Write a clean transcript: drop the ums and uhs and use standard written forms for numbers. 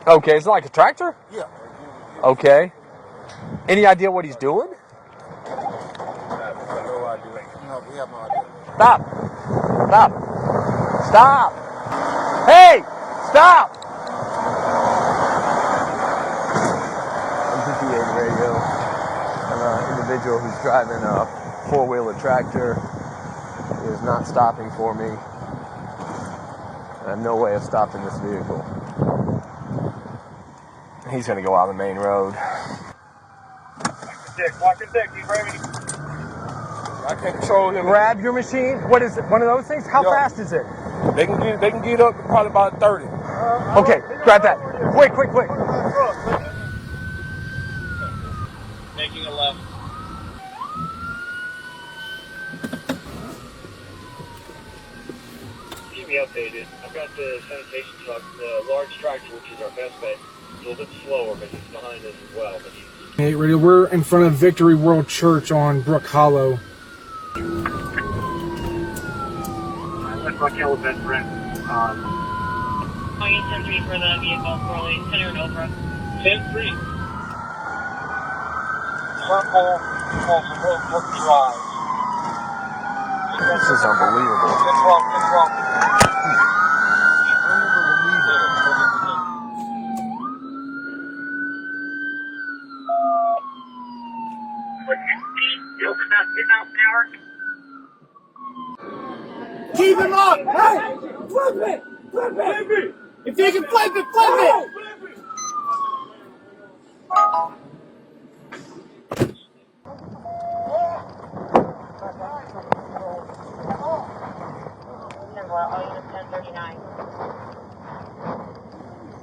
Okay, is it like a tractor? Yeah. Okay. Any idea what he's doing? No idea. No, we have no idea. Stop. Stop. Stop. Hey! Stop! MPPA radio. An individual who's driving a four-wheeler tractor is not stopping for me. I have no way of stopping this vehicle. He's going to go out the main road. Watch your dick, you ready? I can't control him. Grab your machine. What is it? One of those things? How fast is it? They can get up to probably about 30. Okay, grab that. Quick. Making a left. Keep me updated. I've got the sanitation truck, the large tractor, which is our best bet. It's a little bit slower, but he's behind us as well. But Hey, radio, we're in front of Victory World Church on Brook Hollow. I left my yellow bed print. Calling in 10-3 for the vehicle, Corley, Center and Oprah. 10-3. Circle off the road, Brook Drive. This is unbelievable. It's wrong. Keep him up! Hey! Flip it! If you can flip it, flip it! All units 1039.